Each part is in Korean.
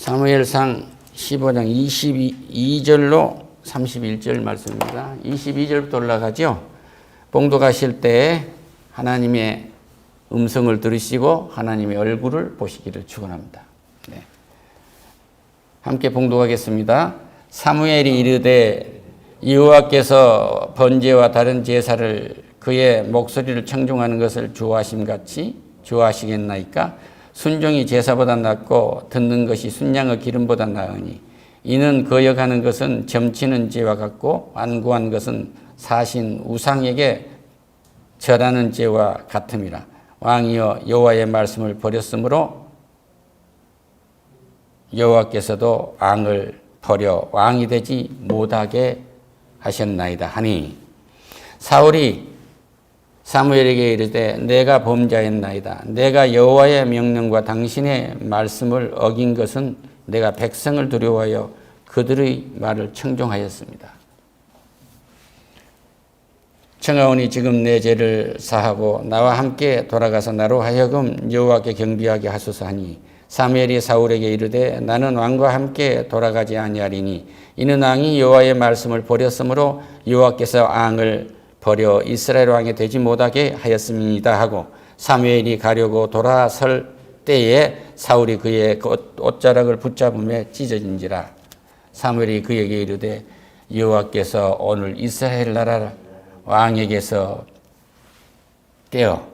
사무엘상 15장 22절로 31절 말씀입니다. 22절부터 올라가죠. 봉독하실 때 하나님의 음성을 들으시고 하나님의 얼굴을 보시기를 축원합니다. 네. 함께 봉독하겠습니다. 사무엘이 이르되 여호와께서 번제와 다른 제사를 그의 목소리를 청종하는 것을 좋아하심같이 좋아하시겠나이까? 순종이 제사보다 낫고 듣는 것이 순양의 기름보다 나으니 이는 거역하는 것은 점치는 죄와 같고 완고한 것은 사신 우상에게 절하는 죄와 같음이라. 왕이여 여호와의 말씀을 버렸으므로 여호와께서도 왕을 버려 왕이 되지 못하게 하셨나이다 하니 사울이 사무엘에게 이르되 내가 범죄하였나이다. 내가 여호와의 명령과 당신의 말씀을 어긴 것은 내가 백성을 두려워하여 그들의 말을 청종하였습니다. 청하오니 지금 내 죄를 사하고 나와 함께 돌아가서 나로 하여금 여호와께 경배하게 하소서 하니 사무엘이 사울에게 이르되 나는 왕과 함께 돌아가지 아니하리니 이는 왕이 여호와의 말씀을 버렸으므로 여호와께서 왕을 버려 이스라엘 왕이 되지 못하게 하였습니다 하고 사무엘이 가려고 돌아설 때에 사울이 그의 옷자락을 붙잡으며 찢어진지라. 사무엘이 그에게 이르되 여호와께서 오늘 이스라엘 나라 왕에게서 떼어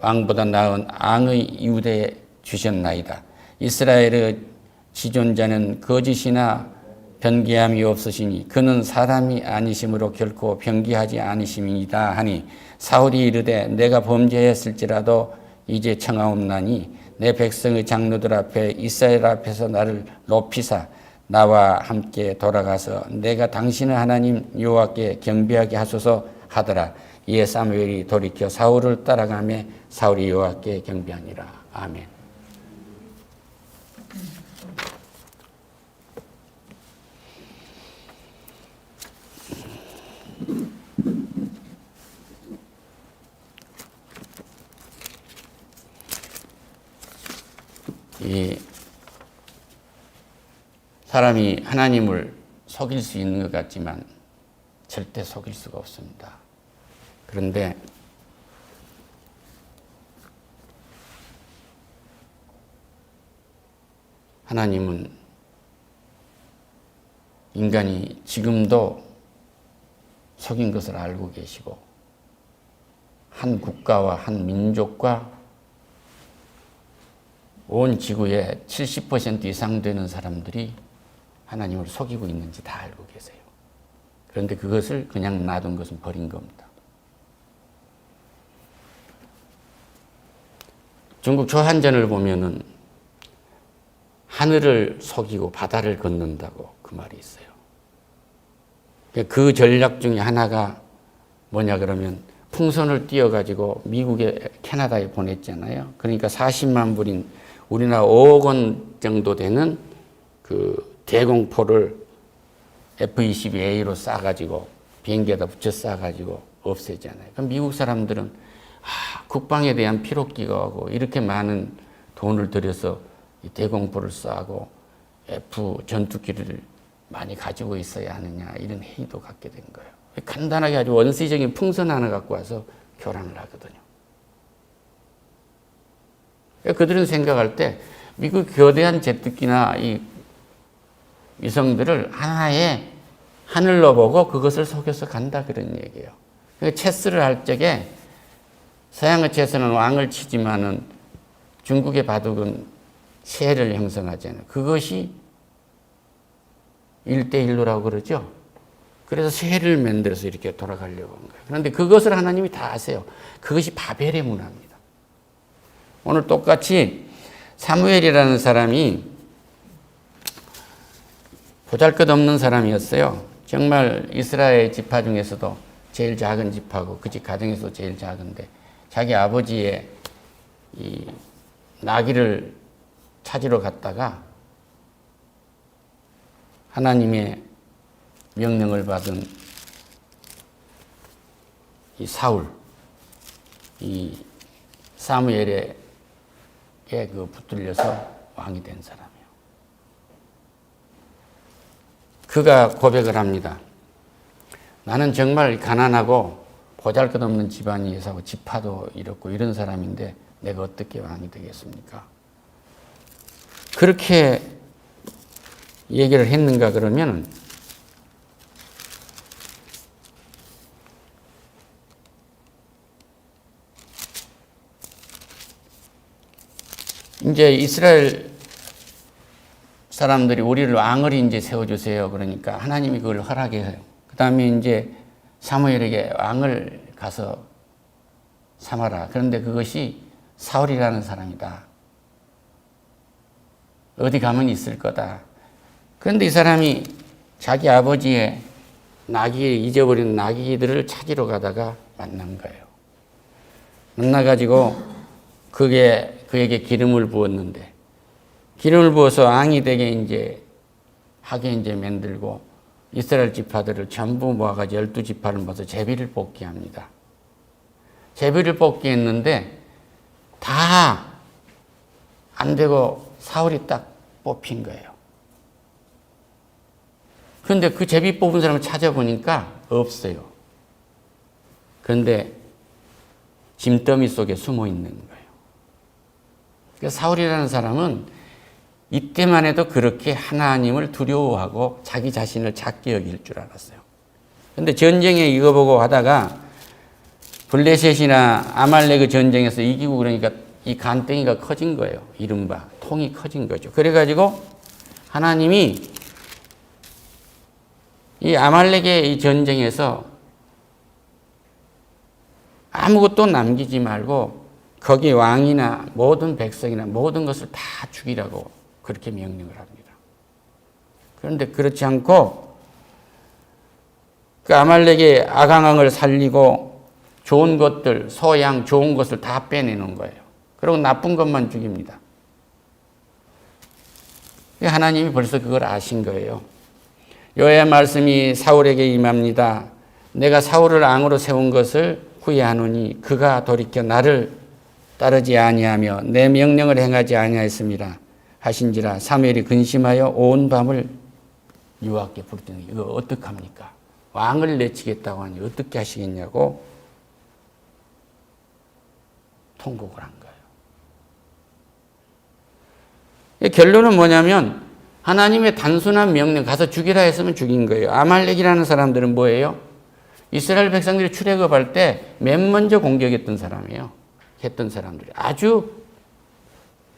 왕보다 나은 왕의 유대에 주셨나이다. 이스라엘의 지존자는 거짓이나 변개함이 없으시니 그는 사람이 아니심으로 결코 변개하지 않으심이다 하니 사울이 이르되 내가 범죄했을지라도 이제 청하옵나니 내 백성의 장로들 앞에 이스라엘 앞에서 나를 높이사 나와 함께 돌아가서 내가 당신의 하나님 여호와께 경배하게 하소서 하더라. 이에 사무엘이 돌이켜 사울을 따라가며 사울이 여호와께 경배하니라. 아멘. 이 사람이 하나님을 속일 수 있는 것 같지만 절대 속일 수가 없습니다. 그런데 하나님은 인간이 지금도 속인 것을 알고 계시고 한 국가와 한 민족과 온 지구의 70% 이상 되는 사람들이 하나님을 속이고 있는지 다 알고 계세요. 그런데 그것을 그냥 놔둔 것은 버린 겁니다. 중국 조한전을 보면은 하늘을 속이고 바다를 걷는다고 그 말이 있어요. 그 전략 중에 하나가 뭐냐 그러면 풍선을 띄워가지고 미국에 캐나다에 보냈잖아요. 그러니까 40만 불인 우리나라 5억 원 정도 되는 그 대공포를 F-22A로 쏴가지고 비행기에다 붙여 쏴가지고 없애잖아요. 그럼 미국 사람들은 국방에 대한 피로기가 오고 이렇게 많은 돈을 들여서 이 대공포를 쏴고 F 전투기를 많이 가지고 있어야 하느냐 이런 회의도 갖게 된 거예요. 간단하게 아주 원시적인 풍선 하나 갖고 와서 교란을 하거든요. 그들은 생각할 때 미국 거대한 제트기나 이 위성들을 하나의 하늘로 보고 그것을 속여서 간다 그런 얘기예요. 체스를 할 적에 서양의 체스는 왕을 치지만은 중국의 바둑은 새를 형성하잖아요. 그것이 1대1로라고 그러죠. 그래서 새를 만들어서 이렇게 돌아가려고 한 거예요. 그런데 그것을 하나님이 다 아세요. 그것이 바벨의 문화입니다. 오늘 똑같이 사무엘이라는 사람이 보잘것없는 사람이었어요. 정말 이스라엘 지파 중에서도 제일 작은 지파고 그 집 가정에서 제일 작은데 자기 아버지의 이 나귀를 찾으러 갔다가 하나님의 명령을 받은 이 사울, 이 사무엘의 그 붙들려서 왕이 된 사람이에요. 그가 고백을 합니다. 나는 정말 가난하고 보잘것없는 집안이어서 지파도 이렇고 이런 사람인데 내가 어떻게 왕이 되겠습니까? 그렇게 얘기를 했는가 그러면 이제 이스라엘 사람들이 우리를 왕을 이제 세워주세요. 그러니까 하나님이 그걸 허락해요. 그 다음에 이제 사무엘에게 왕을 가서 삼아라. 그런데 그것이 사울이라는 사람이다. 어디 가면 있을 거다. 그런데 이 사람이 자기 아버지의 잊어버린 나귀들을 찾으러 가다가 만난 거예요. 만나가지고 그에게 기름을 부었는데, 기름을 부어서 왕이 되게 하게 만들고, 이스라엘 지파들을 전부 모아가지고 12지파를 모아서 제비를 뽑게 합니다. 제비를 뽑게 했는데, 다 안 되고 사울이 딱 뽑힌 거예요. 그런데 그 제비 뽑은 사람을 찾아보니까 없어요. 그런데 짐더미 속에 숨어 있는 거예요. 그러니까 사울이라는 사람은 이때만 해도 그렇게 하나님을 두려워하고 자기 자신을 작게 여길 줄 알았어요. 그런데 전쟁에 이거 보고 하다가 블레셋이나 아말렉의 전쟁에서 이기고 그러니까 이 간땡이가 커진 거예요. 이른바 통이 커진 거죠. 그래가지고 하나님이 이 아말렉의 이 전쟁에서 아무것도 남기지 말고 거기 왕이나 모든 백성이나 모든 것을 다 죽이라고 그렇게 명령을 합니다. 그런데 그렇지 않고 그 아말렉의 아강왕을 살리고 좋은 것들, 소양 좋은 것을 다 빼내는 거예요. 그리고 나쁜 것만 죽입니다. 하나님이 벌써 그걸 아신 거예요. 여호와의 말씀이 사울에게 임합니다. 내가 사울을 왕으로 세운 것을 후회하노니 그가 돌이켜 나를 따르지 아니하며 내 명령을 행하지 아니하였습니다. 하신지라. 사무엘이 근심하여 온 밤을 여호와께 부르더니 이거 어떡합니까? 왕을 내치겠다고 하니 어떻게 하시겠냐고 통곡을 한 거예요. 결론은 뭐냐면 하나님의 단순한 명령 가서 죽이라 했으면 죽인 거예요. 아말렉이라는 사람들은 뭐예요? 이스라엘 백성들이 출애굽할 때 맨 먼저 공격했던 사람이에요. 했던 사람들이 아주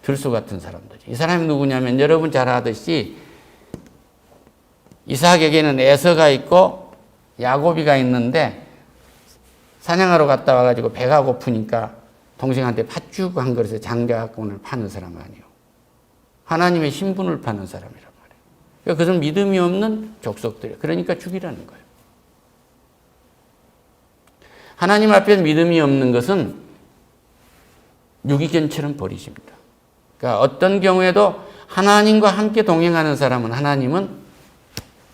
들소 같은 사람들이. 이 사람이 누구냐면 여러분 잘 아듯이 이삭에게는 에서가 있고 야곱이가 있는데 사냥하러 갔다 와가지고 배가 고프니까 동생한테 팥죽 한 그릇에 장작을 파는 사람 아니에요. 하나님의 신분을 파는 사람이란 말이에요. 그러니까 그것은 믿음이 없는 족속들이에요. 그러니까 죽이라는 거예요. 하나님 앞에 믿음이 없는 것은 유기견처럼 버리십니다. 그러니까 어떤 경우에도 하나님과 함께 동행하는 사람은 하나님은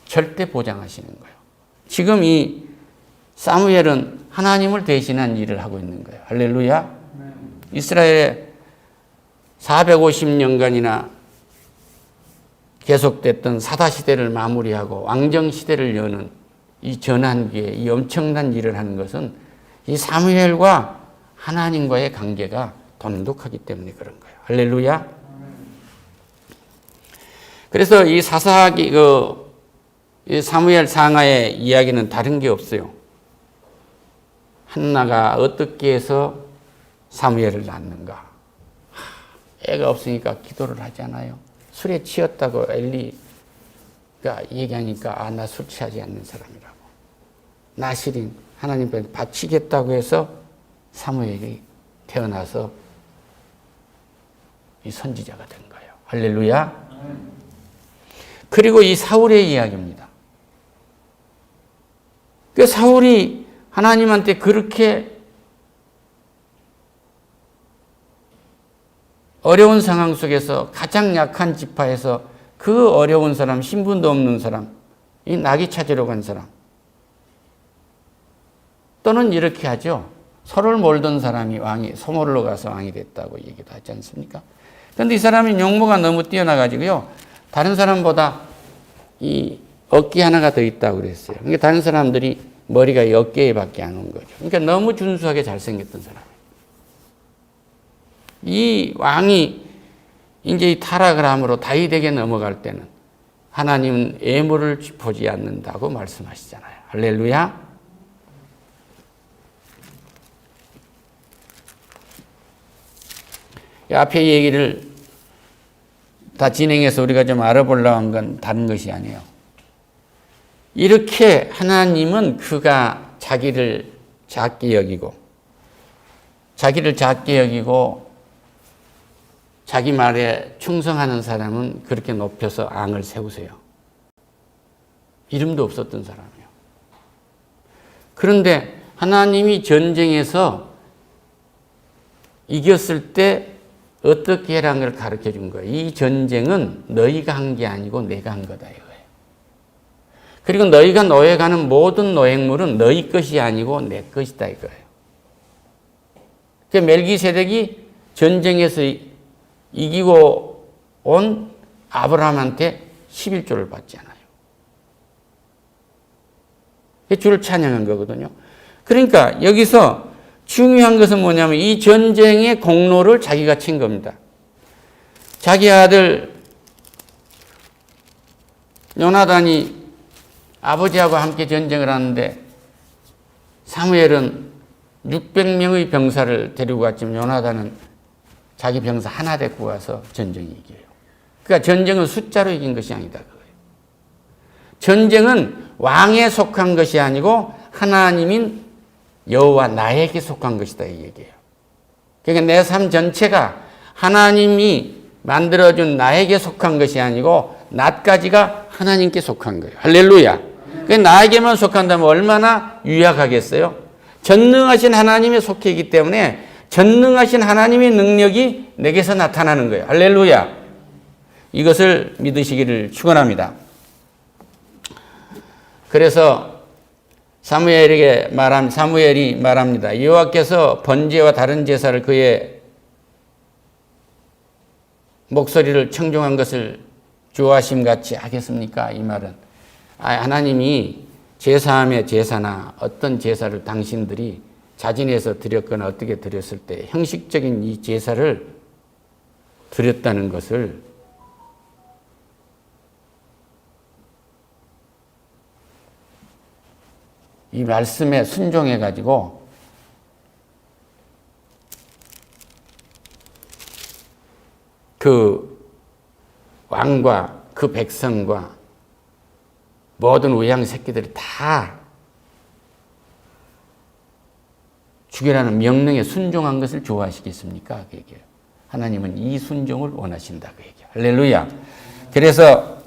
절대 보장하시는 거예요. 지금 이 사무엘은 하나님을 대신한 일을 하고 있는 거예요. 할렐루야. 이스라엘에 450년간이나 계속됐던 사다시대를 마무리하고 왕정시대를 여는 이 전환기에 이 엄청난 일을 하는 것은 이 사무엘과 하나님과의 관계가 돈독하기 때문에 그런 거예요. 할렐루야. 그래서 이 사사기 이 사무엘 상하의 이야기는 다른 게 없어요. 한나가 어떻게 해서 사무엘을 낳는가. 애가 없으니까 기도를 하잖아요. 술에 취했다고 엘리가 얘기하니까 나 술 취하지 않는 사람이라고. 나실인 하나님 앞에 바치겠다고 해서 사무엘이 태어나서 이 선지자가 된 거예요. 할렐루야. 그리고 이 사울의 이야기입니다. 그 사울이 하나님한테 그렇게 어려운 상황 속에서 가장 약한 지파에서 그 어려운 사람, 신분도 없는 사람, 이 나귀 찾으러 간 사람. 또는 이렇게 하죠. 소를 몰던 사람이 소몰로 가서 왕이 됐다고 얘기도 하지 않습니까? 그런데 이 사람이 용모가 너무 뛰어나가지고요. 다른 사람보다 이 어깨 하나가 더 있다고 그랬어요. 그러니까 다른 사람들이 머리가 이 어깨에 밖에 안 온 거죠. 그러니까 너무 준수하게 잘생겼던 사람이에요. 이 왕이 이제 이 타락을 함으로 다윗에게 넘어갈 때는 하나님은 애물을 보지 않는다고 말씀하시잖아요. 할렐루야. 앞에 얘기를 다 진행해서 우리가 좀 알아보려고 한 건 다른 것이 아니에요. 이렇게 하나님은 그가 자기를 작게 여기고 자기 말에 충성하는 사람은 그렇게 높여서 앙을 세우세요. 이름도 없었던 사람이에요. 그런데 하나님이 전쟁에서 이겼을 때 어떻게 해라는 걸 가르쳐 준 거예요. 이 전쟁은 너희가 한 게 아니고 내가 한 거다 이거예요. 그리고 너희가 노예가는 모든 노획물은 너희 것이 아니고 내 것이다 이거예요. 그 멜기세덱이 전쟁에서 이기고 온 아브라함한테 11조를 받지 않아요. 주를 찬양한 거거든요. 그러니까 여기서 중요한 것은 뭐냐면 이 전쟁의 공로를 자기가 친 겁니다. 자기 아들 요나단이 아버지하고 함께 전쟁을 하는데 사무엘은 600명의 병사를 데리고 갔지만 요나단은 자기 병사 하나 데리고 가서 전쟁이 이겨요. 그러니까 전쟁은 숫자로 이긴 것이 아니다 그거예요. 전쟁은 왕에 속한 것이 아니고 하나님인 여호와 나에게 속한 것이다 이 얘기예요. 그러니까 내 삶 전체가 하나님이 만들어준 나에게 속한 것이 아니고 나까지가 하나님께 속한 거예요. 할렐루야. 그러니까 나에게만 속한다면 얼마나 유약하겠어요? 전능하신 하나님에 속해 있기 때문에 전능하신 하나님의 능력이 내게서 나타나는 거예요. 할렐루야. 이것을 믿으시기를 축원합니다. 그래서 사무엘이 말합니다. 여호와께서 번제와 다른 제사를 그의 목소리를 청종한 것을 좋아하심 같이 하겠습니까? 이 말은 하나님이 제사함의 제사나 어떤 제사를 당신들이 자진해서 드렸거나 어떻게 드렸을 때 형식적인 이 제사를 드렸다는 것을 이 말씀에 순종해 가지고 그 왕과 그 백성과 모든 우양 새끼들이 다 죽여라는 명령에 순종한 것을 좋아하시겠습니까? 그 얘기예요. 하나님은 이 순종을 원하신다 그 얘기예요. 할렐루야. 그래서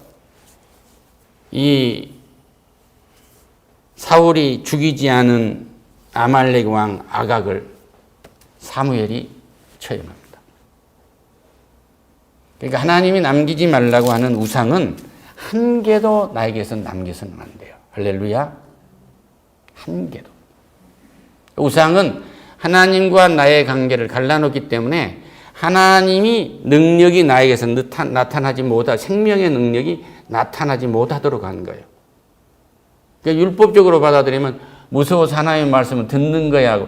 이 사울이 죽이지 않은 아말렉 왕 아각을 사무엘이 처형합니다. 그러니까 하나님이 남기지 말라고 하는 우상은 한 개도 나에게서 남겨서는 안 돼요. 할렐루야. 한 개도. 우상은 하나님과 나의 관계를 갈라놓기 때문에 하나님이 능력이 나에게서 나타나지 못하, 생명의 능력이 나타나지 못하도록 한 거예요. 그러니까 율법적으로 받아들이면 무서워서 하나님의 말씀을 듣는 거야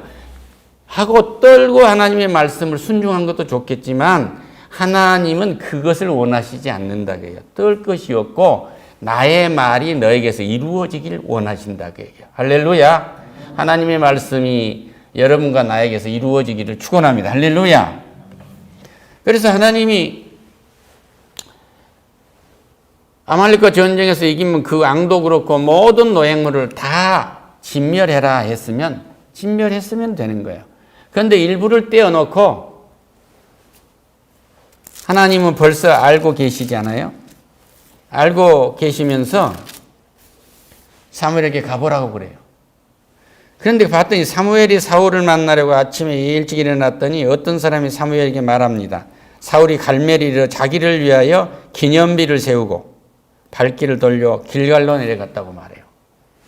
하고 떨고 하나님의 말씀을 순종한 것도 좋겠지만 하나님은 그것을 원하시지 않는다 그래요. 떨 것이 없고 나의 말이 너에게서 이루어지길 원하신다 그래요. 할렐루야. 하나님의 말씀이 여러분과 나에게서 이루어지기를 축원합니다. 할렐루야. 그래서 하나님이 아말렉과 전쟁에서 이기면 그 왕도 그렇고 모든 노획물을 다 진멸해라 했으면 진멸했으면 되는 거예요. 그런데 일부를 떼어놓고 하나님은 벌써 알고 계시잖아요. 알고 계시면서 사무엘에게 가보라고 그래요. 그런데 봤더니 사무엘이 사울을 만나려고 아침에 일찍 일어났더니 어떤 사람이 사무엘에게 말합니다. 사울이 갈멜리로 자기를 위하여 기념비를 세우고 발길을 돌려 길갈로 내려갔다고 말해요.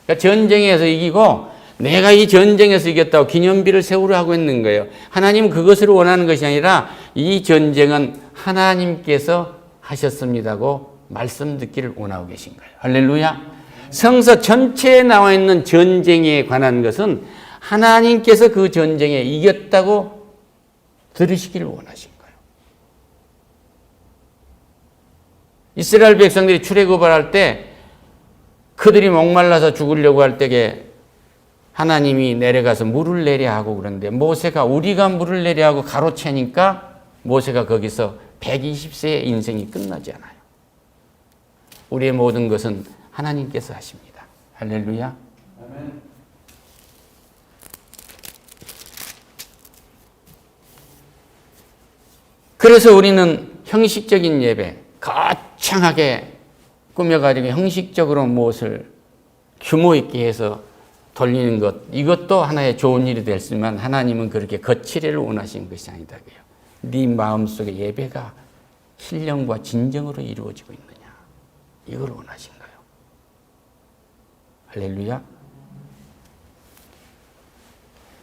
그러니까 전쟁에서 이기고 내가 이 전쟁에서 이겼다고 기념비를 세우려 하고 있는 거예요. 하나님은 그것을 원하는 것이 아니라 이 전쟁은 하나님께서 하셨습니다고 말씀 듣기를 원하고 계신 거예요. 할렐루야. 성서 전체에 나와 있는 전쟁에 관한 것은 하나님께서 그 전쟁에 이겼다고 들으시기를 원하신 거예요. 이스라엘 백성들이 출애굽을 할 때 그들이 목말라서 죽으려고 할 때에 하나님이 내려가서 물을 내려 하고 그러는데 모세가 우리가 물을 내려 하고 가로채니까 모세가 거기서 120세의 인생이 끝나지 않아요. 우리의 모든 것은 하나님께서 하십니다. 할렐루야. 아멘. 그래서 우리는 형식적인 예배, 거창하게 꾸며가지고 형식적으로 무엇을 규모 있게 해서 돌리는 것, 이것도 하나의 좋은 일이 됐지만 하나님은 그렇게 거칠애를 원하신 것이 아니다고요. 네 마음속에 예배가 신령과 진정으로 이루어지고 있느냐, 이걸 원하신 거예요. 할렐루야.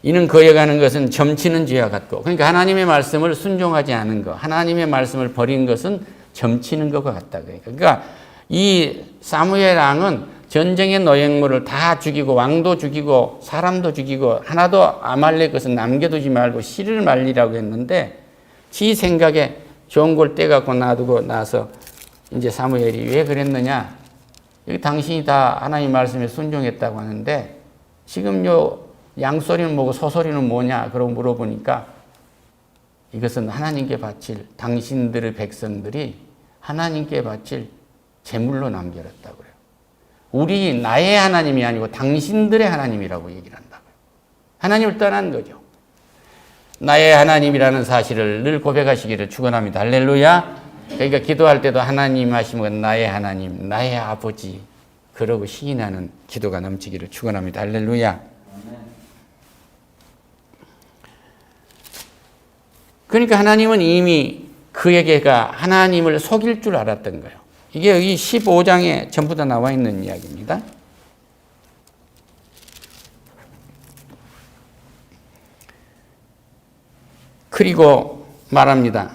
이는 거여가는 것은 점치는 죄와 같고, 그러니까 하나님의 말씀을 순종하지 않은 것, 하나님의 말씀을 버린 것은 점치는 것과 같다. 그러니까 이 사무엘 왕은 전쟁의 노획물을 다 죽이고 왕도 죽이고 사람도 죽이고 하나도 아말렉 것은 남겨두지 말고 씨를 말리라고 했는데 지 생각에 좋은 걸 떼갖고 놔두고 나서 이제 사무엘이 왜 그랬느냐? 여기 당신이 다 하나님 말씀에 순종했다고 하는데 지금 요 양소리는 뭐고 소소리는 뭐냐? 그러고 물어보니까 이것은 하나님께 바칠 당신들의 백성들이 하나님께 바칠 제물로 남겨놨다고 그래요. 우리 나의 하나님이 아니고 당신들의 하나님이라고 얘기를 한다고요. 하나님을 떠난 거죠. 나의 하나님이라는 사실을 늘 고백하시기를 축원합니다. 할렐루야. 그러니까 기도할 때도 하나님 하시면 나의 하나님, 나의 아버지 그러고 시인하는 기도가 넘치기를 축원합니다. 할렐루야. 그러니까 하나님은 이미 그에게가 하나님을 속일 줄 알았던 거예요. 이게 여기 15장에 전부 다 나와 있는 이야기입니다. 그리고 말합니다.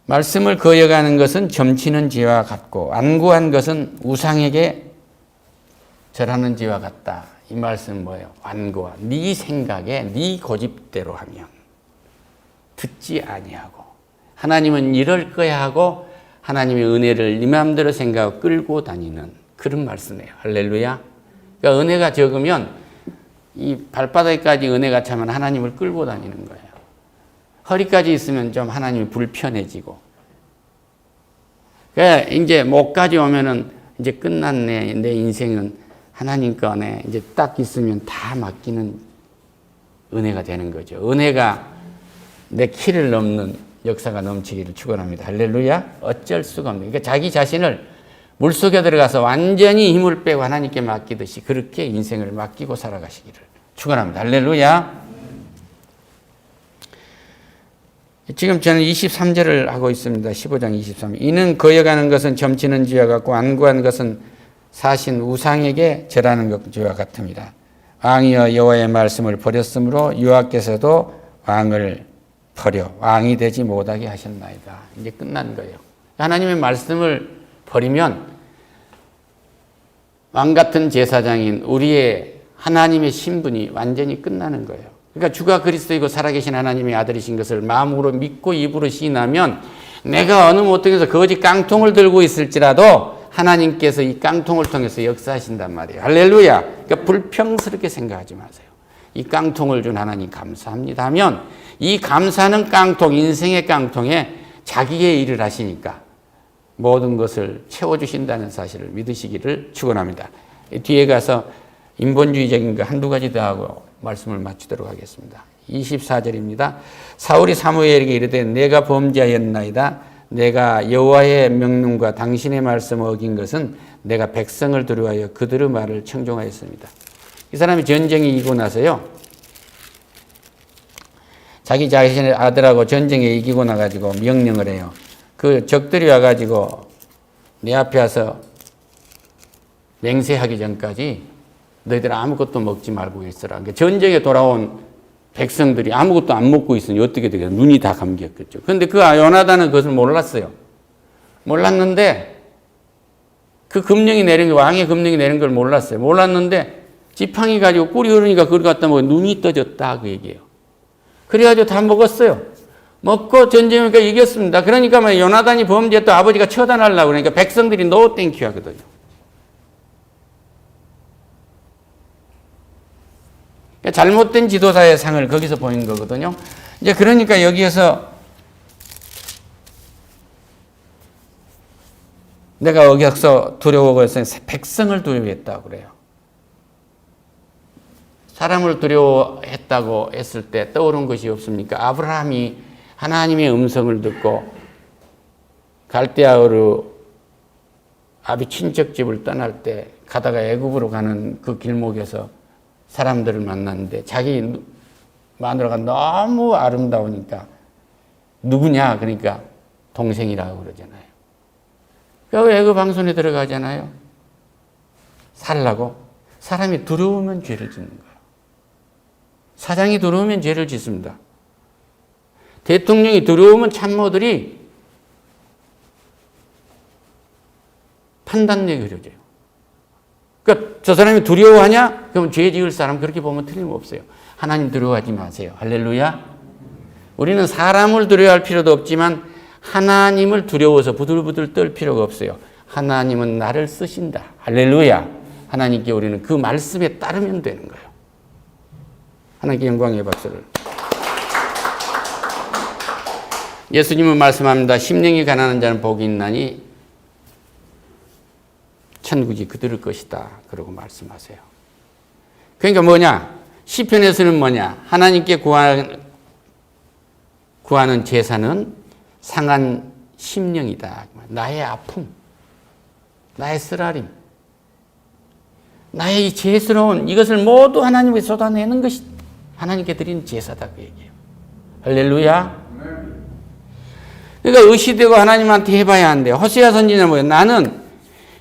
말씀을 거여가는 것은 점치는 죄와 같고 완고한 것은 우상에게 절하는 죄와 같다. 이 말씀은 뭐예요? 완고한. 네 생각에 네 고집대로 하면 듣지 아니하고 하나님은 이럴 거야 하고 하나님의 은혜를 네 마음대로 생각하고 끌고 다니는 그런 말씀이에요. 할렐루야. 그러니까 은혜가 적으면 이 발바닥까지 은혜가 차면 하나님을 끌고 다니는 거예요. 허리까지 있으면 좀 하나님이 불편해지고. 그러니까 이제 목까지 오면은 이제 끝났네. 내 인생은 하나님 거네. 이제 딱 있으면 다 맡기는 은혜가 되는 거죠. 은혜가 내 키를 넘는 역사가 넘치기를 축원합니다. 할렐루야. 어쩔 수가 없네. 그러니까 자기 자신을 물속에 들어가서 완전히 힘을 빼고 하나님께 맡기듯이 그렇게 인생을 맡기고 살아가시기를 축원합니다. 할렐루야. 지금 저는 23절을 하고 있습니다. 15장 23절. 이는 거여가는 것은 점치는 죄와 같고 완고한 것은 사신 우상에게 절하는 것 죄와 같습니다. 왕이여 여호와의 말씀을 버렸으므로 여호와께서도 왕을 버려 왕이 되지 못하게 하셨나이다. 이제 끝난 거예요. 하나님의 말씀을 버리면 왕 같은 제사장인 우리의 하나님의 신분이 완전히 끝나는 거예요. 그러니까 주가 그리스도이고 살아계신 하나님의 아들이신 것을 마음으로 믿고 입으로 시인하면 내가 어느 모퉁이에서 거지 깡통을 들고 있을지라도 하나님께서 이 깡통을 통해서 역사하신단 말이에요. 할렐루야. 그러니까 불평스럽게 생각하지 마세요. 이 깡통을 준 하나님 감사합니다 하면 이 감사하는 깡통, 인생의 깡통에 자기의 일을 하시니까 모든 것을 채워주신다는 사실을 믿으시기를 축원합니다. 뒤에 가서 인본주의적인 거 한두 가지 더 하고 말씀을 마치도록 하겠습니다. 24절입니다. 사울이 사무엘에게 이르되 내가 범죄하였나이다. 내가 여호와의 명령과 당신의 말씀을 어긴 것은 내가 백성을 두려워하여 그들의 말을 청종하였습니다. 이 사람이 전쟁이 이기고 나서요. 자기 자신의 아들하고 전쟁에 이기고 나가지고 명령을 해요. 그 적들이 와가지고 내 앞에 와서 맹세하기 전까지 너희들 아무것도 먹지 말고 있어라. 그러니까 전쟁에 돌아온 백성들이 아무것도 안 먹고 있으니 어떻게 되겠어요? 눈이 다 감겼겠죠. 그런데 그 요나단은 그것을 몰랐어요. 몰랐는데 그 금령이 내린 게 왕의 금령이 내린 걸 몰랐어요. 몰랐는데 지팡이 가지고 꿀이 흐르니까 그걸 갖다 먹어 눈이 떠졌다 그 얘기예요. 그래가지고 다 먹었어요. 먹고 전쟁이니까 이겼습니다. 그러니까 막 요나단이 범죄했던 아버지가 처단하려고 그러니까 백성들이 노 땡큐 하거든요. 그러니까 잘못된 지도자의 상을 거기서 보인 거거든요. 이제 그러니까 여기에서 내가 여기서 두려워해서 백성을 두려워했다고 그래요. 사람을 두려워했다고 했을 때 떠오른 것이 없습니까? 아브라함이 하나님의 음성을 듣고 갈대아우르 아비 친척집을 떠날 때 가다가 애굽으로 가는 그 길목에서 사람들을 만났는데 자기 마누라가 너무 아름다우니까 누구냐? 그러니까 동생이라고 그러잖아요. 그래서 애굽 방송에 들어가잖아요. 살라고. 사람이 두려우면 죄를 짓는 거예요. 사장이 두려우면 죄를 짓습니다. 대통령이 두려우면 참모들이 판단력이 흐려져요. 그러니까 저 사람이 두려워하냐? 그럼 죄 지을 사람 그렇게 보면 틀림없어요. 하나님 두려워하지 마세요. 할렐루야. 우리는 사람을 두려워할 필요도 없지만 하나님을 두려워서 부들부들 떨 필요가 없어요. 하나님은 나를 쓰신다. 할렐루야. 하나님께 우리는 그 말씀에 따르면 되는 거예요. 하나님께 영광의 박수를. 예수님은 말씀합니다. 심령이 가난한 자는 복이 있나니 천국이 그들의 것이다. 그러고 말씀하세요. 그러니까 뭐냐? 시편에서는 뭐냐? 하나님께 구하는 제사는 상한 심령이다. 나의 아픔, 나의 쓰라림, 나의 이 죄스러운 이것을 모두 하나님께 쏟아내는 것이 하나님께 드린 제사다 그 얘기예요. 할렐루야. 그러니까 의시되고 하나님한테 해봐야 한대요. 호세아 선지자는 뭐예요? 나는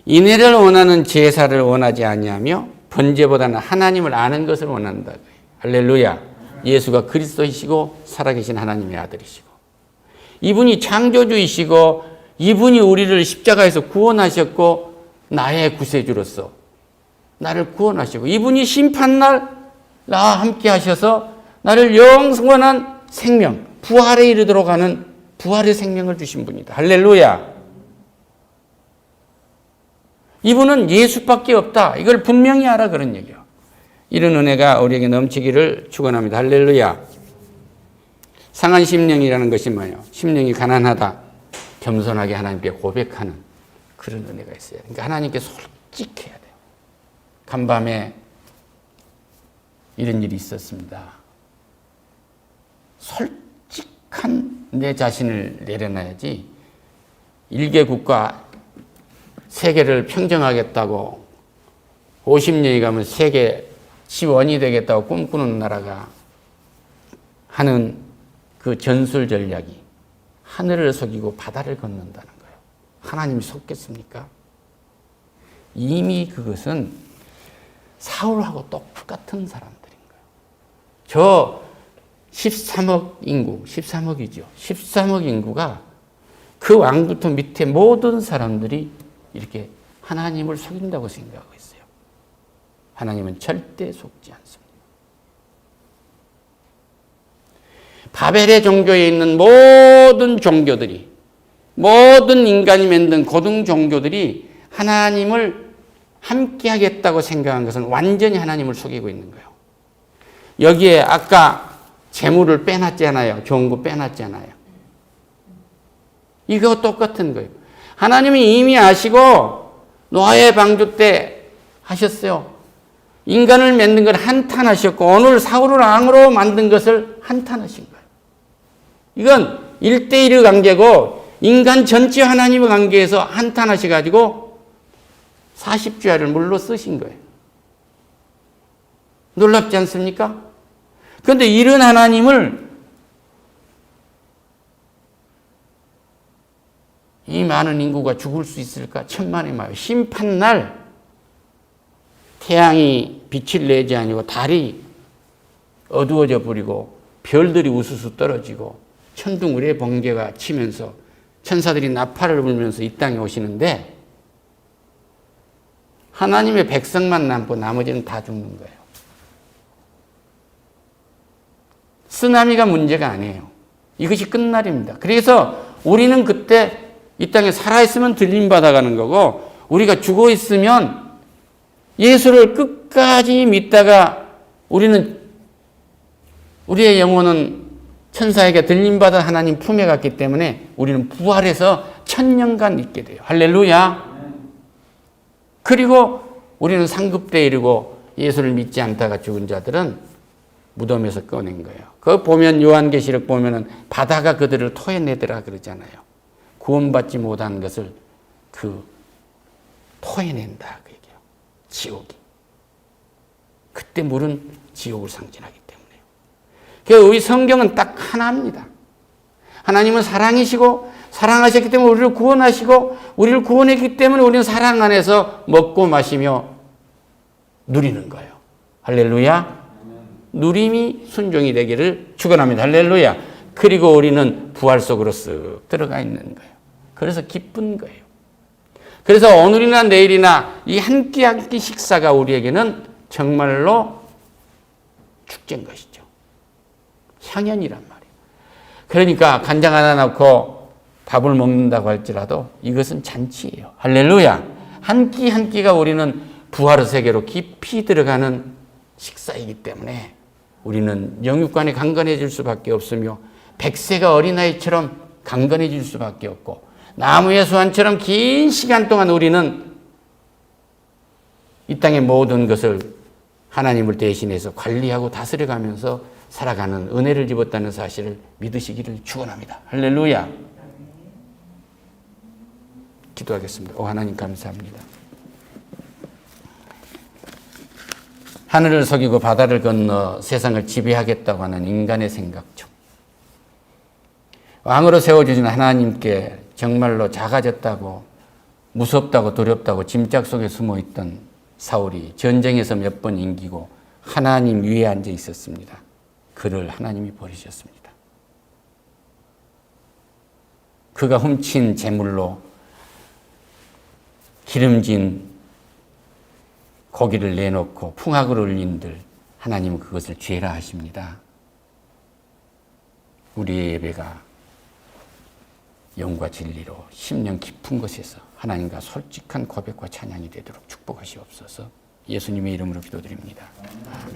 인애를 원하는 제사를 원하지 아니하며 번제보다는 하나님을 아는 것을 원한다. 할렐루야. 예수가 그리스도이시고 살아계신 하나님의 아들이시고 이분이 창조주이시고 이분이 우리를 십자가에서 구원하셨고 나의 구세주로서 나를 구원하시고 이분이 심판날 나와 함께 하셔서 나를 영원한 생명, 부활에 이르도록 하는 부활의 생명을 주신 분이다. 할렐루야. 이분은 예수밖에 없다. 이걸 분명히 알아 그런 얘기예요. 이런 은혜가 우리에게 넘치기를 축원합니다. 할렐루야. 상한 심령이라는 것이 뭐예요? 심령이 가난하다. 겸손하게 하나님께 고백하는 그런 은혜가 있어요. 그러니까 하나님께 솔직해야 돼요. 간밤에 이런 일이 있었습니다. 솔직한 내 자신을 내려놔야지 일개 국가 세계를 평정하겠다고 50년이 가면 세계 지원이 되겠다고 꿈꾸는 나라가 하는 그 전술 전략이 하늘을 속이고 바다를 건넌다는 거예요. 하나님이 속겠습니까? 이미 그것은 사울하고 똑같은 사람들인 거예요. 저 13억 인구, 13억이죠. 13억 인구가 그 왕부터 밑에 모든 사람들이 이렇게 하나님을 속인다고 생각하고 있어요. 하나님은 절대 속지 않습니다. 바벨의 종교에 있는 모든 종교들이, 모든 인간이 만든 고등 종교들이 하나님을 함께 하겠다고 생각한 것은 완전히 하나님을 속이고 있는 거예요. 여기에 아까 재물을 빼놨잖아요. 좋은 거 빼놨잖아요. 이거 똑같은 거예요. 하나님이 이미 아시고 노아의 방주 때 하셨어요. 인간을 만든 걸 한탄하셨고 오늘 사울을 왕으로 만든 것을 한탄하신 거예요. 이건 1대1의 관계고 인간 전체 하나님의 관계에서 한탄하셔가지고 40주야를 물로 쓰신 거예요. 놀랍지 않습니까? 그런데 이런 하나님을 이 많은 인구가 죽을 수 있을까? 천만의 마음. 심판날 태양이 빛을 내지 아니고 달이 어두워져 버리고 별들이 우수수 떨어지고 천둥우리의 번개가 치면서 천사들이 나팔을 불면서 이 땅에 오시는데 하나님의 백성만 남고 나머지는 다 죽는 거예요. 쓰나미가 문제가 아니에요. 이것이 끝날입니다. 그래서 우리는 그때 이 땅에 살아있으면 들림받아가는 거고, 우리가 죽어 있으면 예수를 끝까지 믿다가 우리는, 우리의 영혼은 천사에게 들림받아 하나님 품에 갔기 때문에 우리는 부활해서 천년간 있게 돼요. 할렐루야. 그리고 우리는 상급대에 이르고 예수를 믿지 않다가 죽은 자들은 무덤에서 꺼낸 거예요. 그거 보면 요한계시록 보면은 바다가 그들을 토해내더라 그러잖아요. 구원받지 못한 것을 토해낸다 그 얘기예요. 지옥이. 그때 물은 지옥을 상징하기 때문에요. 그래서 우리 성경은 딱 하나입니다. 하나님은 사랑이시고 사랑하셨기 때문에 우리를 구원하시고, 우리를 구원했기 때문에 우리는 사랑 안에서 먹고 마시며 누리는 거예요. 할렐루야. 누림이 순종이 되기를 축원합니다. 할렐루야. 그리고 우리는 부활 속으로 쓱 들어가 있는 거예요. 그래서 기쁜 거예요. 그래서 오늘이나 내일이나 이 한 끼 한 끼 식사가 우리에게는 정말로 축제인 것이죠. 향연이란 말이에요. 그러니까 간장 하나 넣고 밥을 먹는다고 할지라도 이것은 잔치예요. 할렐루야. 한 끼 한 끼가 우리는 부활의 세계로 깊이 들어가는 식사이기 때문에 우리는 영육간에 강건해질 수밖에 없으며, 백세가 어린아이처럼 강건해질 수밖에 없고, 나무의 수완처럼 긴 시간 동안 우리는 이 땅의 모든 것을 하나님을 대신해서 관리하고 다스려가면서 살아가는 은혜를 입었다는 사실을 믿으시기를 축원합니다. 할렐루야. 기도하겠습니다. 오 하나님 감사합니다. 하늘을 속이고 바다를 건너 세상을 지배하겠다고 하는 인간의 생각 중 왕으로 세워주신 하나님께 정말로 작아졌다고, 무섭다고, 두렵다고 짐짝 속에 숨어있던 사울이 전쟁에서 몇 번 이기고 하나님 위에 앉아 있었습니다. 그를 하나님이 버리셨습니다. 그가 훔친 재물로 기름진 고기를 내놓고 풍악을 울린들 하나님은 그것을 죄라 하십니다. 우리의 예배가 영과 진리로 심령 깊은 곳에서 하나님과 솔직한 고백과 찬양이 되도록 축복하시옵소서. 예수님의 이름으로 기도드립니다. 아멘.